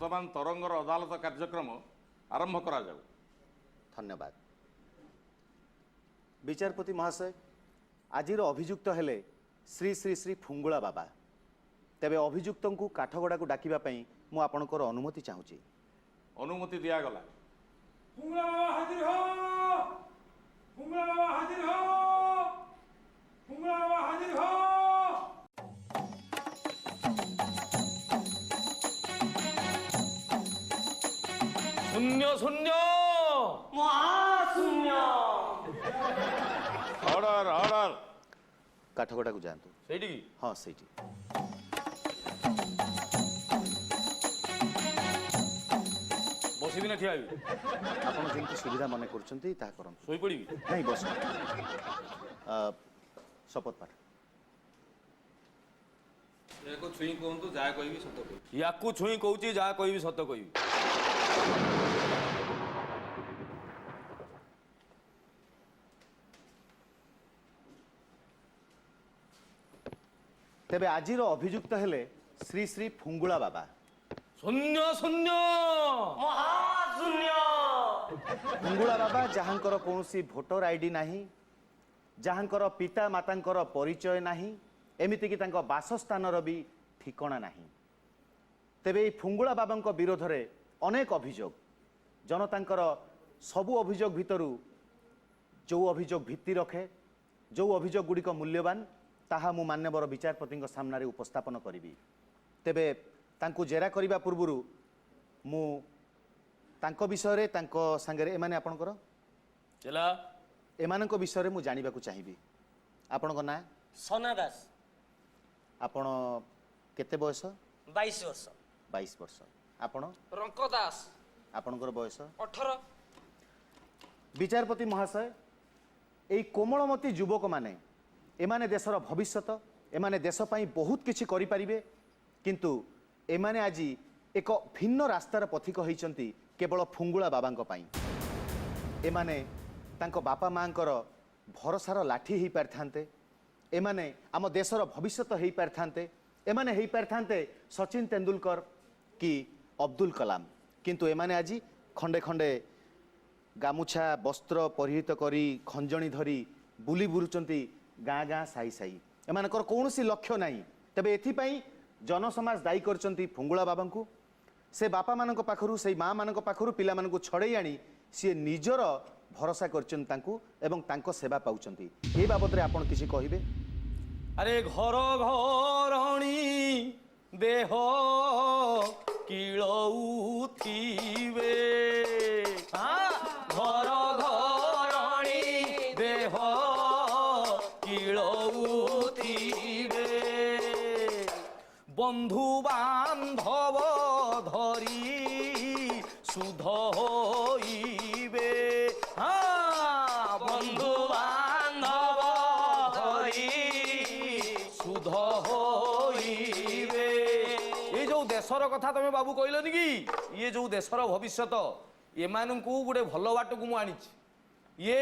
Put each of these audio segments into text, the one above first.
वर्तमान तरंगर अदालत कार्यक्रम आरंभ करा जाऊ। धन्यवाद विचारपति महाशय। आजिर अभियुक्त हेले श्री श्री श्री फुंगुला बाबा। तेबे अभियुक्त को काठगड़ा को डाकिबा पई मु आपनकर अनुमति चाहूची। अनुमति दिया गला। फुंगुला बाबा हाजिर हो। फुंगुला बाबा हाजिर हो। फुंगुला बाबा हाजिर हो। शून्य शून्य महाशून्य। Order order. काठगड़ा को जानतु। सेठी हाँ सेठी। बसबी ना ठिया आपण जेमती सुविधा मने करछंती ता करन। सोई पड़ी नहीं बस शपथ पाठ। याको छुई कहतु जहाँ कह सत कह। या छुई कहूँ जहाँ कह सत कह। तेबे आजिर अभियुक्त हेले श्री श्री फुंगुला बाबा। शून्य शून्य महाशून्य। फुंगुला बाबा जहाँकर कौनसी भोटर आईडी नहीं, जहाँकर पिता मातांकर परिचय नहीं, एमिति कि तांको बासस्थानर भी ठिकणा नहीं। तेबे फुंगुला बाबा विरोध में अनेक अभियोग जनतांकर सबु अभियोग भितरु जो अभियोग भित्ति रखे, जो अभियोग गुड़िक मूल्यवान ताहा मु मान्यवर विचारपति सामने उपस्थापन करी। तेबे तांको जेरा करिबा पूर्वरु मु तांको विषय रे तांको संगे एमाने आपनकर चला एमानक विषय रे मु जानिबा को चाहिबी। आपनक ना सोना दास। आपण केते बयस? 22 वर्ष। 22 वर्ष। आपण रंक दास। आपनकर बयस 18। विचारपति महाशय, एई कोमलमती युवक माने एमाने देशर भविष्यत, एमाने देश पई बहुत किछि करि परिबे, किंतु एमाने आजी एक भिन्न रास्तार पथिक होइचंती केवल फुंगुला बाबांक पई। एमाने तांको बापा मांकर भरोसार लाठी ही पारथांते, एमाने आम देशर भविष्यत ही पारथांते, एमाने ही पारथांते सचिन तेंदुलकर कि अब्दुल कलाम, किंतु एमाने आजी खंडे खंडे गामुछा वस्त्र परिहित करी खंजणी धरी बुली बुरुचंती गाँ गाँ साई साई। एमानकर कौनसी लक्ष्य नहीं। तबे एथिपाई जनसमाज दायी करचंती फुंगुला बाबा को। से बापा मानक पाखरु से माँ मानक पाखरु पिला मानक छड़े आनी सी निजर भरोसा करचंती तांकु एवं तांको सेवा पाउचंती। ए बाबद रे आपण किछि कहिबे? अरे घर घरणी देह किलौथिबे। घर घरणी देह किलौथिबे। बंधु बांधव धरी सुध होइबे। बंधु बांधव धरी सुध होइबे। ये जो देशर कथा तमे बाबू कहलनि कि ये जो देशर भविष्यत एमानंकु गोटे भल बाट को मु आनिछि। ये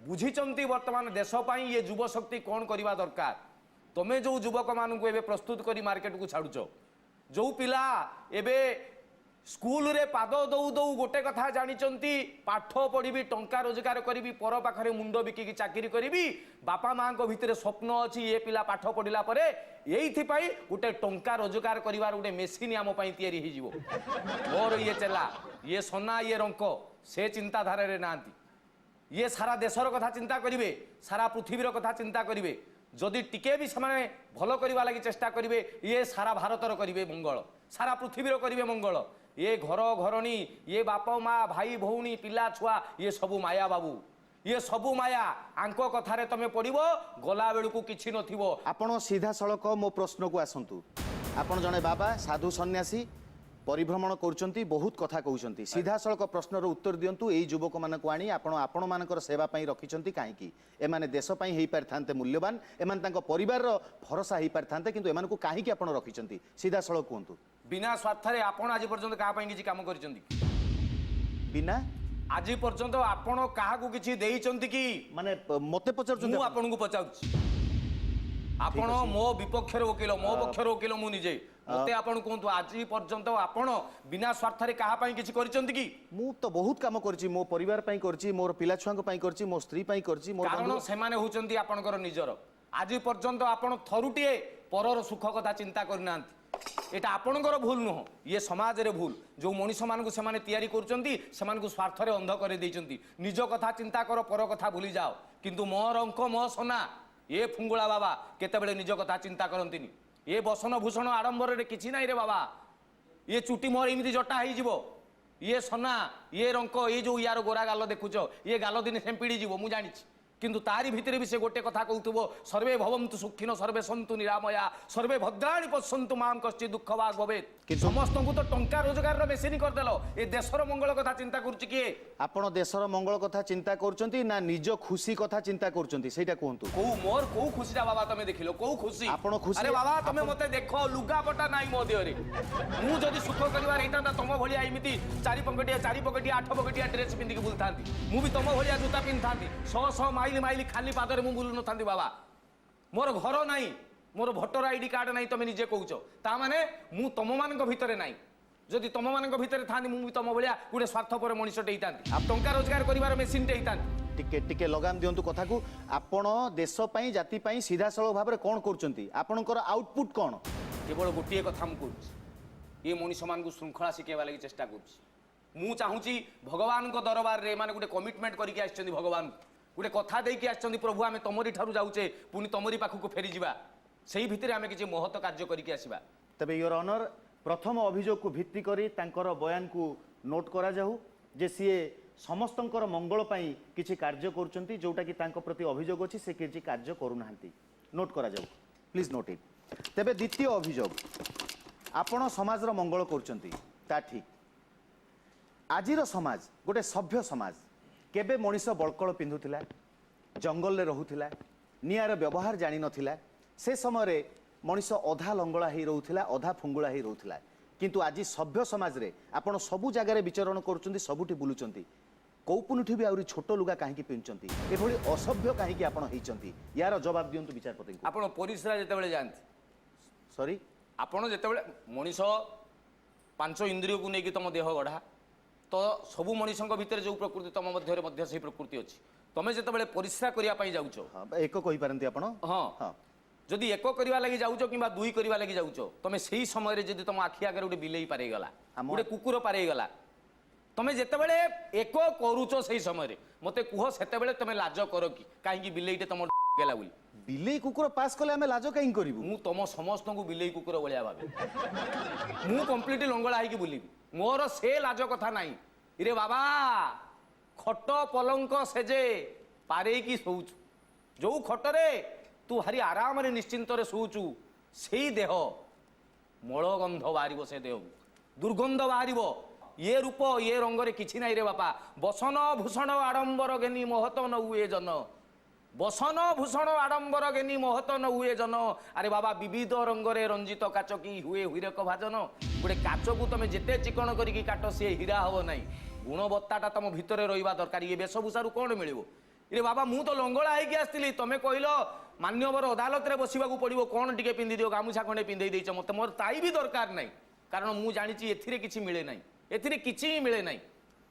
बुझीचंती वर्तमान देश पाई ये युव शक्ति कौन करवा दरकार। तमे जो युवक मानक एबे प्रस्तुत करी मार्केट को छाड़ुच, जो पिला एबे स्कूल रे पाद दौ दौ गोटे कथा जानिचंती पाठ पढ़ी टंका रोजगार करी पर पाखरे मुंड बिकी चाकरी करी बापा माँ भितर स्वप्न अच्छी ये पिला पाठ पढ़ला परे एइथिपाई गोटे टंका रोजगार करिवार गोटे मेसीन आम पई तैयारी हो जिवो। मोर ये चला ये सोना ये रंक से चिंताधारा रे नांती। ये सारा देशर कथा चिंता करिवे, सारा पृथ्वीर कथा चिंता करिवे। जदि टिके भी समाने भल करवा लगी चेष्टा करिवे ये सारा भारतर करिवे मंगल, सारा पृथ्वीर करिवे मंगल। ये घर घरणी ये बाप माँ भाई भौणी पिला छुआ ये सबू माया बाबू, ये सबू माया आंको कथारे तमे पड़िबो गला बेलू किछि नथिबो। आपण सीधा सड़क मो प्रश्न को आसंतु। आपण जने बाबा साधु सन्यासी परिभ्रमण करुचंती बहुत कथा कहउचंती, सीधा सड़क प्रश्नर उत्तर दियंतु। एई युवक मानक आनी आपण मानकर सेवा पई रखिचंती काहेकि एमाने देश पई हेई पारथांते मूल्यवान, एमान तांको परिवार रो भरोसा हेई पारथांते, किंतु एमान को काहेकि आपण रखिचंती सीधा सड़क कहंतु। बिना स्वार्थरे आपण आज पर्यंत का पई किछि काम करिचंती? बिना आज पर्यंत आपण काहाकू किछि देइचंती कि? माने मते पचारचंती? मु आपन को पचाउछि ଆପଣ ମୋ ବିପକ୍ଷରେ ଓକିଲ ମୋ ପକ୍ଷରେ ଓକିଲ ମୁଁ ନିଜେ ମତେ ଆପଣ କୁହନ୍ତୁ ଆଜି ପର୍ଯ୍ୟନ୍ତ ଆପଣ ବିନା ସ୍ୱାର୍ଥରେ କାହା ପାଇଁ କିଛି କରିଛନ୍ତି କି? ମୁଁ ତ ବହୁତ କାମ କରିଛି ମୋ ପରିବାର ପାଇଁ କରିଛି ମୋର ପିଲା ଛୁଆଙ୍କ ପାଇଁ କରିଛି ମୋ ସ୍ତ୍ରୀ ପାଇଁ କରିଛି ମୋର କାରଣ ସେମାନେ ହଉଛନ୍ତି ଆପଣଙ୍କର ନିଜର ଆଜି ପର୍ଯ୍ୟନ୍ତ ଆପଣ ଥରୁଟିଏ ପରର ସୁଖ କଥା ଚିନ୍ତା କରିନାହାନ୍ତି এটা ଆପଣଙ୍କର ଭୁଲ ନୁହଁ ଇଏ ସମାଜରେ ଭୁଲ ଯୋଉ ମଣିଷମାନଙ୍କୁ ସେମାନେ ତିଆରି କରୁଛନ୍ତି ସେମାନଙ୍କୁ ସ୍ୱାର୍ଥରେ ଅନ୍ଧ କରି ଦେଇଛନ୍ତି ନିଜ କଥା ଚିନ୍ତା କର ପର କଥା ଭୁଲି ଯାଅ କିନ୍ତୁ ମୋର ଅଙ୍କ ମୋ সোনা ଏ ଫୁଙ୍ଗୁଳା ବାବା କେତେବେଳେ ନିଜ କଥା ଚିନ୍ତା କରନ୍ତିନି ଏ ବସନ ଭୂଷଣ ଆଡମ୍ବରରେ କିଛି ନାହିଁ ରେ ବାବା ଇଏ ଚୁଟି ମୋର ଏମିତି ଜଟା ହେଇଯିବ ଇଏ সোনা ଇଏ ରଙ୍କ ଏଇ ଯୋଉ ୟାର ଗୋରା ଗାଲ ଦେଖୁଛ ଇଏ ଗାଲ ଦିନେ ସେମ୍ପିଡ଼ି ଯିବ ମୁଁ ଜାଣିଛି কিন্তু তারি ভিতরে বি সে গোটে কথা কৌথিব সর্বে ভবন্তু সুখিন সর্বে সন্তু নিরাময়া সর্বে ভদ্রাণী পশ্যন্তু মাম কশ্চি দুঃখ ভাগ ভবেত সমস্ত তো টঙ্কা রোজগার মেশিন করদেল এ দেশর মঙ্গল কথা চিন্তা করছি কিয়ে ଆପଣ ଦେଶର ମଙ୍ଗଳ କଥା ଚିନ୍ତା କରୁଛନ୍ତି ନା ନିଜ ଖୁସି କଥା ଚିନ୍ତା କରୁଛନ୍ତି ସେଇଟା କୁହନ୍ତୁ কৌ মোর কৌ খুশিটা বাবা তুমি দেখিল কৌ খুশি আপন খুশি- আরে বাবা তুমি মতে দেখো লুগাপটা নাই মো দেহরে মু যদি সুখ করিবার এইটা তম ভলিয়া এমিতি চারি পকেটিয়া আঠ পকেটিয়া ড্রেস পিন্ধিকি বুলতান্তি মু বি তম ভলিয়া জুতা পিন্ধান্তি শ মাইলি মাইলি খালি পাদরে মু বুলু নথান্তি বাবা মোর ঘর নাই মোর ভোটর আইডি কার্ড নাই তুমি নিজে কହୁଛ তা মানে মু তম মানক ভিতরে নাই যদি তম মানক ভিতরে থানি মু বি তম ভলিয়া গুটে স্বার্থপর মনিষଟେ ହେଇতান্তি টঙ্কা রোজগার করিবার মেশিনଟେ ହେଇতান্তি ଟିକେ ଟିକେ ଲଗାମ ଦିଅନ୍ତୁ କଥାକୁ ଆପଣ ଦେଶ ପାଇଁ ଜାତି ପାଇଁ ସିଧାସଳଖ ଭାବରେ କ'ଣ କରୁଛନ୍ତି ଆପଣଙ୍କର ଆଉଟପୁଟ୍ କ'ଣ কেবল গোটিয়ে কথা মু করছি এ মনিষ মানুষ শৃঙ্খলা শিখাইবা লাগি চেষ্টা করছি মু চাহুছি ভগবানଙ୍କ দরবারে মানে গোটে কমিটমেন্ট করিকি আসছেন ভগবান গোটে কথা দেইকি আসছেন প্রভু আমি তমরি ঠারু যাউছে পুনি তমরি পাখকু ফেরি ଯିବା সেই ভিতরে আমি কিছু মহৎ কার্য করিকি আসিবা ତେବେ ୟୋର ଅନର ପ୍ରଥମ ଅଭିଯୋଗକୁ ଭିତ୍ତି କରି ତାଙ୍କର ବୟାନକୁ ନୋଟ୍ କରାଯାଉ ଯେ ସିଏ ସମସ୍ତଙ୍କର ମଙ୍ଗଳ ପାଇଁ କିଛି କାର୍ଯ୍ୟ କରୁଛନ୍ତି ଯୋଉଟାକି ତାଙ୍କ ପ୍ରତି ଅଭିଯୋଗ ଅଛି ସେ କିଛି କାର୍ଯ୍ୟ କରୁନାହାନ୍ତି ନୋଟ୍ କରାଯାଉ ପ୍ଲିଜ୍ ନୋଟ୍ ଇଟ୍ ତେବେ ଦ୍ୱିତୀୟ ଅଭିଯୋଗ ଆପଣ ସମାଜର ମଙ୍ଗଳ କରୁଛନ୍ତି ତା ଠିକ୍ ଆଜିର ସମାଜ ଗୋଟେ ସଭ୍ୟ ସମାଜ କେବେ ମଣିଷ ବଳକଳ ପିନ୍ଧୁଥିଲା ଜଙ୍ଗଲରେ ରହୁଥିଲା ନିଆଁର ବ୍ୟବହାର ଜାଣିନଥିଲା ସେ ସମୟରେ ମଣିଷ ଅଧା ଲଙ୍ଗଳା ହେଇ ରହୁଥିଲା ଅଧା ଫୁଙ୍ଗୁଳା ହେଇ ରହୁଥିଲା କିନ୍ତୁ ଆଜି ସଭ୍ୟ ସମାଜରେ ଆପଣ ସବୁ ଜାଗାରେ ବିଚରଣ କରୁଛନ୍ତି ସବୁଠି ବୁଲୁଛନ୍ତି କୌପୁନଠୁ ବି ଆହୁରି ଛୋଟ ଲୁଗା କାହିଁକି ପିନ୍ଧୁଛନ୍ତି ଏଭଳି ଅସଭ୍ୟ କାହିଁକି ଆପଣ ହେଇଛନ୍ତି ୟାର ଜବାବ ଦିଅନ୍ତୁ ବିଚାରପତିଙ୍କୁ ଆପଣ ପରିଶ୍ରା ଯେତେବେଳେ ଯାଆନ୍ତି ସରି ଆପଣ ଯେତେବେଳେ ମଣିଷ ପାଞ୍ଚ ଇନ୍ଦ୍ରିୟକୁ ନେଇକି ତମ ଦେହ ଗଢ଼ା ତ ସବୁ ମଣିଷଙ୍କ ଭିତରେ ଯେଉଁ ପ୍ରକୃତି ତମ ମଧ୍ୟରେ ମଧ୍ୟ ସେହି ପ୍ରକୃତି ଅଛି ତମେ ଯେତେବେଳେ ପରିଶ୍ରା କରିବା ପାଇଁ ଯାଉଛ ହଁ ଏକ କହିପାରନ୍ତି ଆପଣ ହଁ ହଁ যদি এক করিবা লাগি যাউছ কিংবা দুই করিবা লাগি যাউছ তুমি সেই সময় যদি তোমার আখি আগে গোটে বিলেই পারেই গলা গোটে কুকুর পারেই গলা তুমি যেতবেলে এক করুছ সেই সময় মতে কুহ সেতবেলে তুমি লাজ কর কি কাহিঁকি বিলেইটে তোমার গেলা বলি ବିଲେଇ କୁକୁର ପାସ୍ କଲେ ଆମେ ଲାଜ କାହିଁକି କରିବୁ ମୁଁ ତମ ସମସ୍ତଙ୍କୁ ବିଲେଇ କୁକୁର ଭଳିଆ ଭାବେ ମୁଁ କମ୍ପ୍ଲିଟ ଲଙ୍ଗଳା ହେଇକି ବୁଲିବି ମୋର ସେ ଲାଜ କଥା ନାହିଁ ଇରେ ବାବା ଖଟ ପଲଙ୍କ ସେଜେ ପାରେଇକି ଶୋଉଛୁ ଯୋଉ ଖଟରେ ତୁ ଭାରି ଆରାମରେ ନିଶ୍ଚିନ୍ତରେ ଶୋଉଛୁ ସେଇ ଦେହ ମଳଗନ୍ଧ ବାହାରିବ ସେ ଦେହକୁ ଦୁର୍ଗନ୍ଧ ବାହାରିବ ଇଏ ରୂପ ଇଏ ରଙ୍ଗରେ କିଛି ନାହିଁ ରେ ବାପା ବସନ ଭୂଷଣ ଆଡ଼ମ୍ବର ଘେନି ମହତ ନ ହୁଏ ଜନ বসন ভূষণ আড়ম্বর গেনি মহত ন হুয়ে জন আরে বাবা বিবিধ রঙ্গরে রঞ্জিত কাচ কি হুয়ে হীরক ভাজন গোটে কাচকু তুমি যেতে চিকণ করিকি কাট সে হীরা হব নাই গুণবত্তাটা তম ভিতরে রহবা দরকার ইয়ে বেশভূষারু কোণ মিলিব ইরে বাবা মু তো লঙ্গলা হইকি আসছিলি তুমি কহিল মান্যবর আদালতরে বসিবাকু পড়িব কোণ টিকে পিন্ধি দিও গামুছা খণ্ডে পিন্ধেই ଦେଇଛ মতে মোর তাই বি দরকার নাই কারণ মু জানিছি এথিরে কিছু মিলে নাই এথিরে কিছু মিলে নাই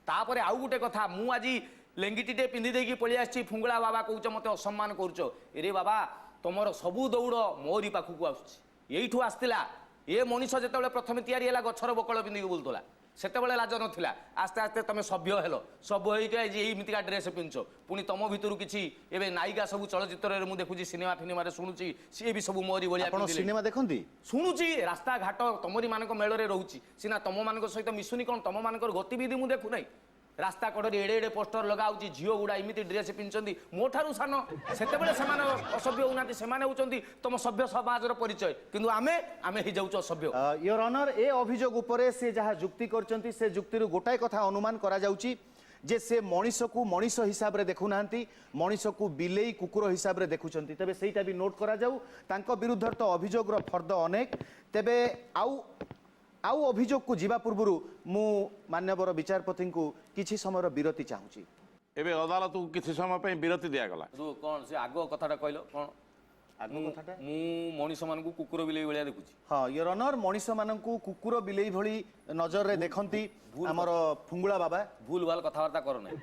তারপরে আউ গোটে কথা মু আজি লেঙ্গিটিটে পিন্ধি ଦେଇକି পড়ি আসছি ফুঙ্গুলা বাবা কହୁଛ মতে অসম্মান করছ এরে বাবা তোমার সবু দৌড় মোরি পাখকু আসছে এইঠু আসছিলা এ মনিষ যেতবে প্রথমে তৈরি হলা গছর বকল পিন্ধিকি বুলুলা সেতবে লাজ নথিলা আস্তে আস্তে তুমি সভ্য হেল সভ্য হইকি যে এইমিতিকা ড্রেস পিন্ধছ পুনি তম ভিতর কিছু এবে নায়িকা সবু চলচ্চিত্রে মু দেখুছি সিনেমা ফিনেমারে শুনুছি সি বি সবু মোরি ভলিয়া ଆପଣ ସିନେମା ଦେଖନ୍ତି শুনুছি রাস্তা ঘাট তমরি মানক মেଳରେ রহুছি সিনা তম মানক সহিত মিশুনি কোন তম মানকর গতিবিধি মু দেখু নাই রাস্তা কড়ে এড়ে এড়ে পোস্টর লগাউছি ঝিও গুড়া এমিতি ড্রেস পিন্ধুଛନ୍ତି ମୋ ଠାରୁ ସାନ ସେତେବେଳେ ସେମାନେ ଅସଭ୍ୟ ହଉନାହାନ୍ତି ସେମାନେ ହଉଛନ୍ତି ତମ ସଭ୍ୟ ସମାଜର ପରିଚୟ କିନ୍ତୁ ଆମେ ହେଇଯାଉଛୁ ଅସଭ୍ୟ ୟୋର ଅନର ଏ ଅଭିଯୋଗ ଉପରେ ସେ ଯାହା ଯୁକ୍ତି କରିଛନ୍ତି ସେ ଯୁକ୍ତିରୁ ଗୋଟାଏ କଥା ଅନୁମାନ କରାଯାଉଛି ଯେ ସେ ମଣିଷକୁ ମଣିଷ ହିସାବରେ ଦେଖୁନାହାନ୍ତି ମଣିଷକୁ ବିଲେଇ କୁକୁର ହିସାବରେ ଦେଖୁଛନ୍ତି ତେବେ ସେଇଟା ବି ନୋଟ୍ କରାଯାଉ ତାଙ୍କ ବିରୁଦ୍ଧରେ ତ ଅଭିଯୋଗର ଫର୍ଦ୍ଦ ଅନେକ ତେବେ ଆଉ ଅଭିଯୋଗକୁ ଯିବା ପୂର୍ବରୁ ମୁଁ ମାନ୍ୟବର ବିଚାରପତିଙ୍କୁ କିଛି ସମୟର ବିରତି ଚାହୁଁଛି ଏବେ ଅଦାଲତକୁ କିଛି ସମୟ ପାଇଁ ବିରତି ଦିଆଗଲା କଣ ସେ ଆଗ କଥାଟା କହିଲ କଣ ଆଗ କଥାଟା ମୁଁ ମଣିଷମାନଙ୍କୁ କୁକୁର ବିଲେଇ ଭଳିଆ ଦେଖୁଛି। ହଁ ୟୋର ଅନର ମଣିଷମାନଙ୍କୁ କୁକୁର ବିଲେଇ ଭଳି ନଜରରେ ଦେଖନ୍ତି ଆମର ଫୁଙ୍ଗୁଳା ବାବା। ଭୁଲ ଭାଲ କଥାବାର୍ତ୍ତା କର ନାହିଁ।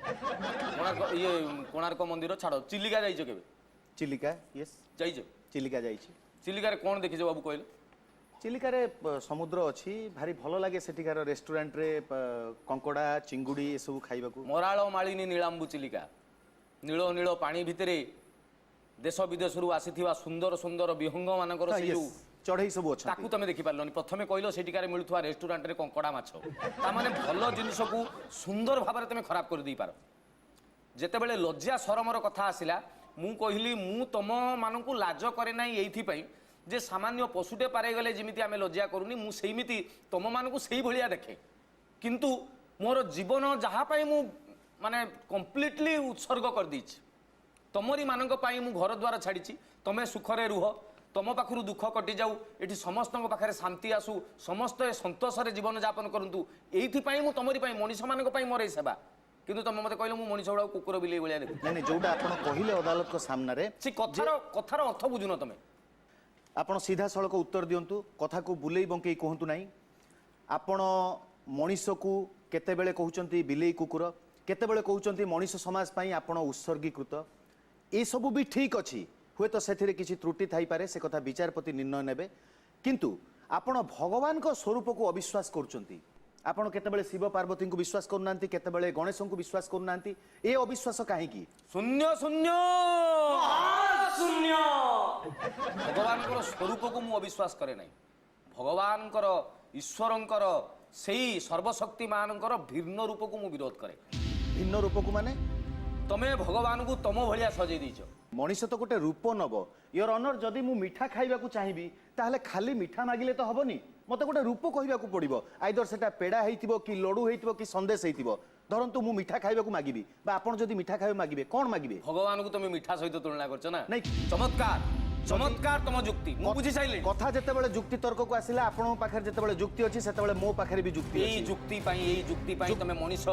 କୋଣାର୍କ ମନ୍ଦିର ଛାଡ଼, ଚିଲିକା ଯାଇଛ କେବେ? ଚିଲିକା ୟେସ୍ ଯାଇଛ? ଚିଲିକା ଯାଇଛି। ଚିଲିକାରେ କ'ଣ ଦେଖିଛ ବାବୁ କହିଲ? ଚିଲିକାରେ ସମୁଦ୍ର ଅଛି, ଭାରି ଭଲ ଲାଗେ ସେଠିକାର ରେଷ୍ଟୁରାଣ୍ଟରେ କଙ୍କଡ଼ା ଚିଙ୍ଗୁଡ଼ି ଏସବୁ ଖାଇବାକୁ। ମରାଳ ମାଳିନୀ ନୀଳାମ୍ବୁ ଚିଲିକା, ନୀଳ ନୀଳ ପାଣି ଭିତରେ ଦେଶ ବିଦେଶରୁ ଆସିଥିବା ସୁନ୍ଦର ସୁନ୍ଦର ବିହଙ୍ଗ ମାନଙ୍କର ସେ ଯୋଉ ଚଢ଼େଇ ସବୁ ଅଛନ୍ତି ତାକୁ ତମେ ଦେଖିପାରିଲନି। ପ୍ରଥମେ କହିଲ ସେଠିକାରେ ମିଳୁଥିବା ରେଷ୍ଟୁରାଣ୍ଟରେ କଙ୍କଡ଼ା ମାଛ, ତାମାନେ ଭଲ ଜିନିଷକୁ ସୁନ୍ଦର ଭାବରେ ତମେ ଖରାପ କରିଦେଇପାର। ଯେତେବେଳେ ଲଜ୍ଜା ସରମର କଥା ଆସିଲା, ମୁଁ କହିଲି ମୁଁ ତମମାନଙ୍କୁ ଲାଜ କରେ ନାହିଁ ଏଇଥିପାଇଁ ଯେ ସାମାନ୍ୟ ପଶୁଟେ ପାରେଇଗଲେ ଯେମିତି ଆମେ ଲଜ୍ଜା କରୁନି, ମୁଁ ସେଇମିତି ତମମାନଙ୍କୁ ସେଇଭଳିଆ ଦେଖେ। କିନ୍ତୁ ମୋର ଜୀବନ ଯାହା ପାଇଁ ମୁଁ ମାନେ କମ୍ପ୍ଲିଟଲି ଉତ୍ସର୍ଗ କରିଦେଇଛି, ତମରି ମାନଙ୍କ ପାଇଁ ମୁଁ ଘର ଦ୍ୱାର ଛାଡ଼ିଛି। ତମେ ସୁଖରେ ରୁହ, ତମ ପାଖରୁ ଦୁଃଖ କଟିଯାଉ, ଏଠି ସମସ୍ତଙ୍କ ପାଖରେ ଶାନ୍ତି ଆସୁ, ସମସ୍ତେ ସନ୍ତୋଷରେ ଜୀବନଯାପନ କରନ୍ତୁ, ଏଇଥିପାଇଁ ମୁଁ ତମରି ପାଇଁ ମଣିଷମାନଙ୍କ ପାଇଁ ମୋର ଏଇ ସେବା। କିନ୍ତୁ ତମେ ମୋତେ କହିଲ ମୁଁ ମଣିଷ ଗୁଡ଼ାକୁ କୁକୁର ବିଲେଇ ଭଳିଆ ଦେଖୁ। ନାଇଁ ଯୋଉଟା ଆପଣ କହିଲେ ଅଦାଲତଙ୍କ ସାମ୍ନାରେ, ସେ କଥାର ଅର୍ଥ ବୁଝୁନ ତମେ। ଆପଣ ସିଧାସଳଖ ଉତ୍ତର ଦିଅନ୍ତୁ, କଥାକୁ ବୁଲେଇ ବଙ୍କେଇ କୁହନ୍ତୁ ନାହିଁ। ଆପଣ ମଣିଷକୁ କେତେବେଳେ କହୁଛନ୍ତି ବିଲେଇ କୁକୁର, କେତେବେଳେ କହୁଛନ୍ତି ମଣିଷ ସମାଜ ପାଇଁ ଆପଣ ଉତ୍ସର୍ଗୀକୃତ। ଏସବୁ ବି ଠିକ୍ ଅଛି, ହୁଏତ ସେଥିରେ କିଛି ତ୍ରୁଟି ଥାଇପାରେ, ସେ କଥା ବିଚାରପତି ନିର୍ଣ୍ଣୟ ନେବେ। କିନ୍ତୁ ଆପଣ ଭଗବାନଙ୍କ ସ୍ୱରୂପକୁ ଅବିଶ୍ୱାସ କରୁଛନ୍ତି। ଆପଣ କେତେବେଳେ ଶିବ ପାର୍ବତୀଙ୍କୁ ବିଶ୍ୱାସ କରୁନାହାନ୍ତି, କେତେବେଳେ ଗଣେଶଙ୍କୁ ବିଶ୍ୱାସ କରୁନାହାନ୍ତି। ଏ ଅବିଶ୍ୱାସ କାହିଁକି? ଶୂନ୍ୟ ଶୂନ୍ୟ ଶୂନ୍ୟ। ଭଗବାନଙ୍କର ସ୍ୱରୂପକୁ ମୁଁ ଅବିଶ୍ୱାସ କରେ ନାହିଁ। ଭଗବାନଙ୍କର ଈଶ୍ୱରଙ୍କର ସେଇ ସର୍ବଶକ୍ତିମାନଙ୍କର ଭିନ୍ନ ରୂପକୁ ମୁଁ ବିରୋଧ କରେ। ଭିନ୍ନ ରୂପକୁ ମାନେ? ତମେ ଭଗବାନଙ୍କୁ ତମ ଭଳିଆ ସଜେଇ ଦେଇଛ। ମଣିଷ ତ ଗୋଟେ ରୂପ ନବ। ୟୋର ଅନର, ଯଦି ମୁଁ ମିଠା ଖାଇବାକୁ ଚାହିଁବି ତାହେଲେ ଖାଲି ମିଠା ମାଗିଲେ ତ ହବନି, ମତେ ଗୋଟେ ରୂପ କହିବାକୁ ପଡିବ। ଆଇଦର ସେଟା ପେଡା ହେଇଥିବ କି ଲଡୁ ହେଇଥିବ କି ସନ୍ଦେଶ ହେଇଥିବ। ଧରନ୍ତୁ ମୁଁ ମିଠା ଖାଇବାକୁ ମାଗିବି, ବା ଆପଣ ଯଦି ମିଠା ଖାଇବାକୁ ମାଗିବେ, କ'ଣ ମାଗିବେ? ଭଗବାନଙ୍କୁ ତମେ ମିଠା ସହିତ ତୁଳନା କରୁଛ ନା? ନାଇଁ। ଚମତ୍କାର ଚମତ୍କାର ତମ ଯୁକ୍ତି, ମୁଁ ବୁଝି ସାରିଲିଣି। କଥା ଯେତେବେଳେ ଯୁକ୍ତି ତର୍କକୁ ଆସିଲା, ଆପଣଙ୍କ ପାଖରେ ଯେତେବେଳେ ଯୁକ୍ତି ଅଛି ସେତେବେଳେ ମୋ ପାଖରେ ବି ଯୁକ୍ତି ଏଇ ଅଛି। ଯୁକ୍ତି ପାଇଁ ତମେ ମଣିଷ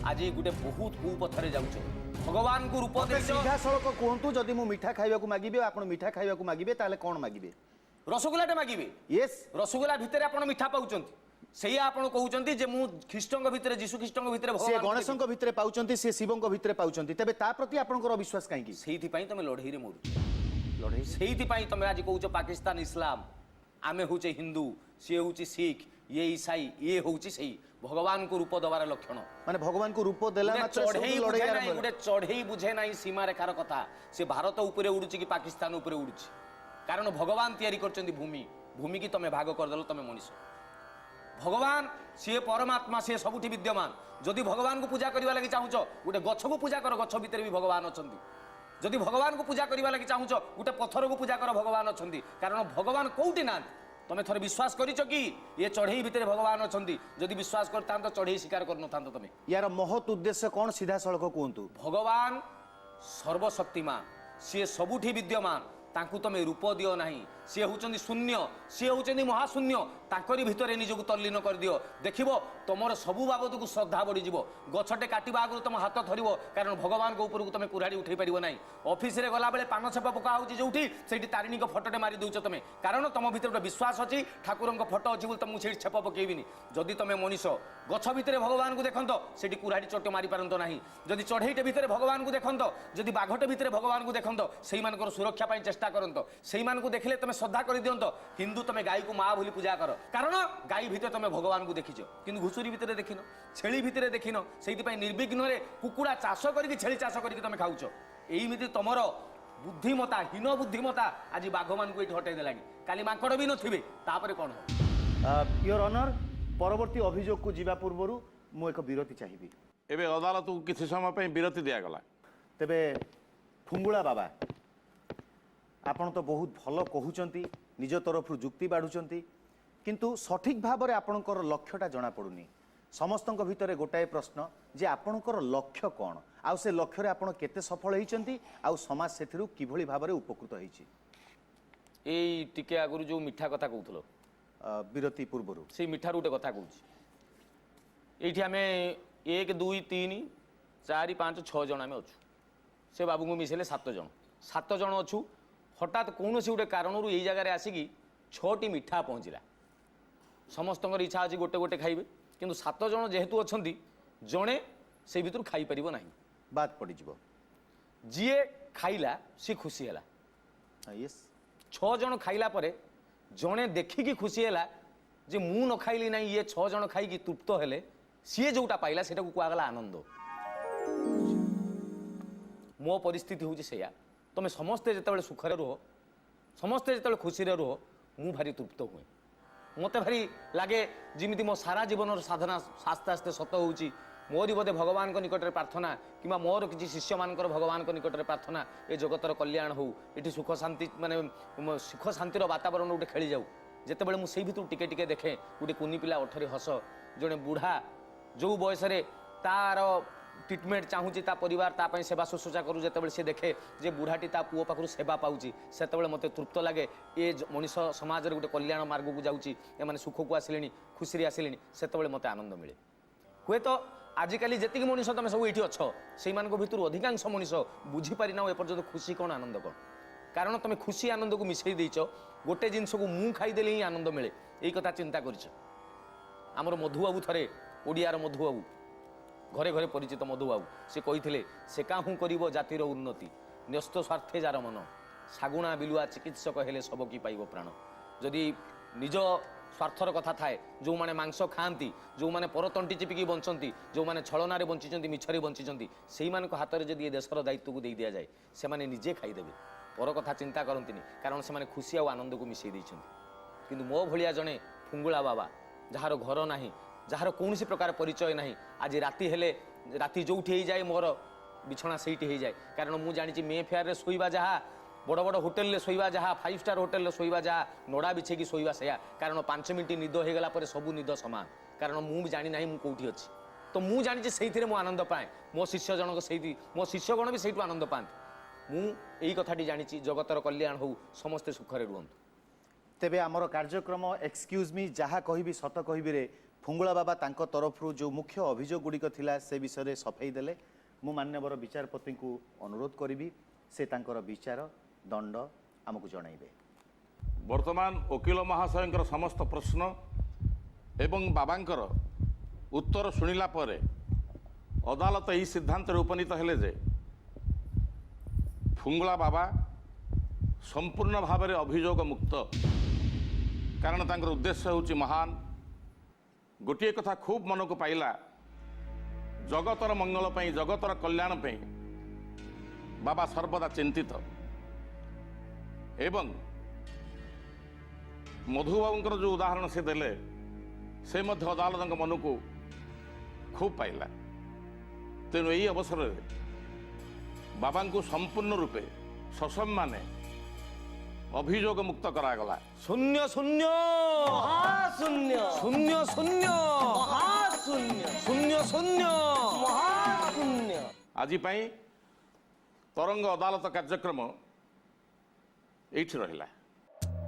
ଆଜି ଗୋଟେ ବହୁତ କୁପଥରେ ଯାଉଛ। ଭଗବାନଙ୍କୁ ରୂପ ଦେଇଛ। ସିଧାସଳଖ କୁହନ୍ତୁ, ଯଦି ମୁଁ ମିଠା ଖାଇବାକୁ ମାଗିବି, ଆପଣ ମିଠା ଖାଇବାକୁ ମାଗିବେ, ତାହେଲେ କ'ଣ ମାଗିବେ? ରସଗୋଲାଟେ ମାଗିବେ। ୟେସ୍। ରସଗୋଲା ଭିତରେ ଆପଣ ମିଠା ପାଉଛନ୍ତି, ସେଇଆ ଆପଣ କହୁଛନ୍ତି ଯେ ମୁଁ ଖ୍ରୀଷ୍ଟଙ୍କ ଭିତରେ, ଯୀଶୁ ଖ୍ରୀଷ୍ଟଙ୍କ ଭିତରେ ସେ ଗଣେଶଙ୍କ ଭିତରେ ପାଉଛନ୍ତି, ସେ ଶିବଙ୍କ ଭିତରେ ପାଉଛନ୍ତି, ତେବେ ତା ପ୍ରତି ଆପଣଙ୍କର ଅବିଶ୍ୱାସ କାହିଁକି? ସେଇଥିପାଇଁ ତମେ ଲଢେଇରେ ମରୁଛ। ଲଢେଇ ସେଇଥିପାଇଁ ତମେ ଆଜି କହୁଛ ପାକିସ୍ତାନ ଇସଲାମ, ଆମେ ହଉଛେ ହିନ୍ଦୁ, ସିଏ ହଉଛି ଶିଖ, ଇଏ ଇସାଇ, ଇଏ ହଉଛି ସେଇ ଭଗବାନଙ୍କୁ ରୂପ ଦେବାର ଲକ୍ଷଣ। ମାନେ ଭଗବାନଙ୍କୁ ରୂପ ଦେଲା ମାତ୍ରେ ଚଢେଇ ସବୁ ବୁଝେ ଲଢେଇ ନାହିଁ, ଆରମ୍ଭ ଗୋଟେ ଚଢେଇ ବୁଝେ ନାହିଁ ସୀମାରେଖାର କଥା। ସେ ଭାରତ ଉପରେ ଉଡୁଛି କି ପାକିସ୍ତାନ ଉପରେ ଉଡୁଛି, କାରଣ ଭଗବାନ ତିଆରି କରିଛନ୍ତି ଭୂମି। ଭୂମି କି ତମେ ଭାଗ କରିଦେଲ, ତମେ ମଣିଷ। ଭଗବାନ ସିଏ ପରମାତ୍ମା, ସିଏ ସବୁଠି ବିଦ୍ୟମାନ। ଯଦି ଭଗବାନଙ୍କୁ ପୂଜା କରିବା ଲାଗି ଚାହୁଁଛ, ଗୋଟେ ଗଛକୁ ପୂଜା କର, ଗଛ ଭିତରେ ବି ଭଗବାନ ଅଛନ୍ତି। ଯଦି ଭଗବାନଙ୍କୁ ପୂଜା କରିବା ଲାଗି ଚାହୁଁଛ, ଗୋଟେ ପଥରକୁ ପୂଜା କର, ଭଗବାନ ଅଛନ୍ତି। କାରଣ ଭଗବାନ କୋଉଠି ନାହାନ୍ତି। ତମେ ଥରେ ବିଶ୍ୱାସ କରିଛ କି ଏ ଚଢେଇ ଭିତରେ ଭଗବାନ ଅଛନ୍ତି? ଯଦି ବିଶ୍ୱାସ କରିଥାନ୍ତ, ଚଢେଇ ଶିକାର କରିନଥାନ୍ତ ତମେ। ୟାର ମହତ୍ ଉଦ୍ଦେଶ୍ୟ କ'ଣ ସିଧାସଳଖ କୁହନ୍ତୁ। ଭଗବାନ ସର୍ବଶକ୍ତିମାନ, ସିଏ ସବୁଠି ବିଦ୍ୟମାନ, ତାଙ୍କୁ ତମେ ରୂପ ଦିଅ ନାହିଁ। ସିଏ ହଉଛନ୍ତି ଶୂନ୍ୟ, ସିଏ ହଉଛନ୍ତି ମହାଶୂନ୍ୟ। ତାଙ୍କରି ଭିତରେ ନିଜକୁ ତଲ୍ଲୀନ କରିଦିଅ, ଦେଖିବ ତମର ସବୁ ବାବଦକୁ ଶ୍ରଦ୍ଧା ବଢିଯିବ। ଗଛଟେ କାଟିବା ଆଗରୁ ତମ ହାତ ଧରିବ, କାରଣ ଭଗବାନଙ୍କ ଉପରକୁ ତମେ କୁରାଡ଼ି ଉଠେଇ ପାରିବ ନାହିଁ। ଅଫିସରେ ଗଲାବେଳେ ପାନ ଛେପ ପକା ହଉଛି ଯୋଉଠି, ସେଇଠି ତାରିଣୀଙ୍କ ଫଟୋଟେ ମାରି ଦଉଛ ତମେ, କାରଣ ତମ ଭିତରେ ଗୋଟେ ବିଶ୍ୱାସ ଅଛି ଠାକୁରଙ୍କ ଫଟୋ ଅଛି ବୋଲି ତମକୁ ସେଇଠି ଛେପ ପକେଇବିନି। ଯଦି ତମେ ମଣିଷ ଗଛ ଭିତରେ ଭଗବାନଙ୍କୁ ଦେଖନ୍ତ, ସେଠି କୁରାଡ଼ି ଚୋଟ ମାରି ପାରନ୍ତ ନାହିଁ। ଯଦି ଚଢେଇଟେ ଭିତରେ ଭଗବାନଙ୍କୁ ଦେଖନ୍ତ, ଯଦି ବାଘଟେ ଭିତରେ ଭଗବାନଙ୍କୁ ଦେଖନ୍ତ, ସେଇମାନଙ୍କର ସୁରକ୍ଷା ପାଇଁ ଚେଷ୍ଟା କରନ୍ତ। ସେଇମାନଙ୍କୁ ଦେଖିଲେ ତମେ ଶ୍ରଦ୍ଧା କରିଦିଅନ୍ତ। ହିନ୍ଦୁ ତମେ ଗାଈକୁ ମା ବୋଲି ପୂଜା କର, କାରଣ ଗାଈ ଭିତରେ ତମେ ଭଗବାନଙ୍କୁ ଦେଖିଛ, କିନ୍ତୁ ଘୁଷୁରୀ ଭିତରେ ଦେଖିନ, ଛେଳି ଭିତରେ ଦେଖିନ। ସେଇଥିପାଇଁ ନିର୍ବିଘ୍ନରେ କୁକୁଡ଼ା ଚାଷ କରିକି, ଛେଳି ଚାଷ କରିକି ତମେ ଖାଉଛ। ଏଇମିତି ତମର ବୁଦ୍ଧିମତା, ହୀନ ବୁଦ୍ଧିମତା ଆଜି ବାଘମାନଙ୍କୁ ଏଇଠି ହଟେଇ ଦେଲାଣି। କାଲି ମାଙ୍କଡ଼ ବି ନଥିବେ, ତାପରେ କ'ଣ ହବ? ୟୋର ଅନର, ପରବର୍ତ୍ତୀ ଅଭିଯୋଗକୁ ଯିବା ପୂର୍ବରୁ ମୁଁ ଏକ ବିରତି ଚାହିଁବି। ଏବେ ଅଦାଲତକୁ କିଛି ସମୟ ପାଇଁ ବିରତି ଦିଆଗଲା। ତେବେ ଫୁଙ୍ଗୁଳା ବାବା, ଆପଣ ତ ବହୁତ ଭଲ କହୁଛନ୍ତି, ନିଜ ତରଫରୁ ଯୁକ୍ତି ବାଢ଼ୁଛନ୍ତି, କିନ୍ତୁ ସଠିକ୍ ଭାବରେ ଆପଣଙ୍କର ଲକ୍ଷ୍ୟଟା ଜଣାପଡ଼ୁନି। ସମସ୍ତଙ୍କ ଭିତରେ ଗୋଟାଏ ପ୍ରଶ୍ନ ଯେ ଆପଣଙ୍କର ଲକ୍ଷ୍ୟ କ'ଣ, ଆଉ ସେ ଲକ୍ଷ୍ୟରେ ଆପଣ କେତେ ସଫଳ ହେଇଛନ୍ତି, ଆଉ ସମାଜ ସେଥିରୁ କିଭଳି ଭାବରେ ଉପକୃତ ହେଇଛି? ଏଇ ଟିକେ ଆଗରୁ ଯୋଉ ମିଠା କଥା କହୁଥିଲ, ବିରତି ପୂର୍ବରୁ ସେଇ ମିଠାରୁ ଗୋଟେ କଥା କହୁଛି। ଏଇଠି ଆମେ 1 2 3 4 5 6 ଜଣ ଆମେ ଅଛୁ। ସେ ବାବୁଙ୍କୁ ମିଶେଇଲେ 7 ଜଣ। 7 ଜଣ ଅଛୁ। हठात कौन गोटे कारण यही जगार आसिकी 6टी मिठा पहुँचला समस्त इच्छा अच्छी गोटे गोटे खाइबे किंतु 7 जन जेहेतु अच्छा जड़े से भितर खाई पार ना बात पड़ीजिव जी खाइला सी खुशी है यस 6 जन खाइला परे जड़े देखिकी खुशी है जे मु न खाइली ना ये 6 जन खाई तृप्त हेले सी जोटा पाइला से कहगला आनंद मो परिस्थिति हूँ से तुम समस्ते जिते सुखरे रुह समस्ते जिते खुशी रुह मु भारी तृप्त हुए मत भारी लगे जमी मो सारा जीवन साधना आस्ते आस्ते सत होची मोरी बोधे भगवान को निकट में प्रार्थना कि मोर किसी शिष्य मान भगवान को निकट में प्रार्थना ये जगतर कल्याण हो ये सुख शांति माने सुख शांतिर वातावरण गोटे खेली जाऊ जिते मुझे भर टिके टिके देखे गोटे कुनी पिला ओठरी हस जड़े बुढ़ा जो बयस तार ट्रिटमेंट चाहूँगी परिवार तापाई सेवा शुश्रूषा करू जिते से देखे जे बुढ़ाटी ता पुओ पाखु सेवा पाऊँगी से मत तृप्त लगे ये मनीष समाज गोटे कल्याण मार्ग को जाऊँगी एम सुख को आसिले खुशी आसिले से मत आनंद मिले हुए तो आजिकल जी मनीष तुम सब ये अच्छ से भर अधिकांश मनीष बुझीपारी ना एपर्यंत खुशी कौन आनंद कौन कारण तुम खुशी आनंद को मिसई देच गोटे जिनस को मुँह खाईदे ही आनंद मिले यही कथा चिंता करमर मधुबाबू थे ओडियार मधुबाबू घरे घरे परिचित मधुबाबू से कही से काहू कर जातिर उन्नति न्यस्त स्वार्थे जार मन सागुणा बिलुआ चिकित्सक हेले सब कि पाइब प्राण जदि निज स्वार्थर कथा थाए जो माने मांस खाती जो माने परतंटी चिपिकी बंचती जो माने छलनारे बंची मिछरे बंची से हाथ में जदि देशर दायित्व को दे दि जाए से माने निजे खाईदेवे पर कथा चिंता करती कारण से माने खुशी और आनंद को मिसई किंतु मो भलिया जड़े फुंगुला बाबा जार घर ना जार कौन प्रकार परिचय ना आज राति हेले राति जो जाए मोर बिछना से जाए कारण मुझे जानी मे फेयर शोवा जहाँ बड़ बड़ होटेल रे शोवा जहाँ 5 स्टार होटेल रे शोवा जहाँ नड़ा बिछेकी शोवा से कारण 5 मिनट निद होगला सब निद सामान कारण मुझे जानी ना मुझे कौटी अच्छी तो मुझे जानी से मो आनंद पाए मो शिष्य जनक से मो शिष्यगण भी से आनंद पाते मुझे कथाटी जानी जगतर कल्याण हो समस्ते सुखरे रुहतु तेबे आमर कार्यक्रम एक्सक्यूज मी जहाँ कहि सत कहि फुंगुला बाबा तांको तरफरु जो मुख्य अभियोग गुड़िक थिला से विषय सफाई देले मु मान्यवर विचारपति को अनुरोध करी से तांकर विचार दंड आमको जणाइबे वर्तमान वकील महाशय समस्त प्रश्न एवं बाबांकर उत्तर शुणिला परे अदालत यही सिद्धांत उपनीत हेले जे फुंगुला बाबा संपूर्ण भाव में अभियोग मुक्त कारण तांकर उद्देश्य होची महान गोटे कथा खूब मन को पाइला जगतर मंगल पई जगतर कल्याण पई बाबा सर्वदा चिंतित एवं मधुबाबूंकर जो उदाहरण से देले से मध्य अदालत मन को खूब पाइला तेणु यही अवसर में बाबा को संपूर्ण रूपे ससम्माने अभियोग मुक्त करागला शून्य शून्य महाशून्य शून्य शून्य महाशून्य शून्य शून्य महाशून्य आज तरंग अदालत कार्यक्रम ये रहा।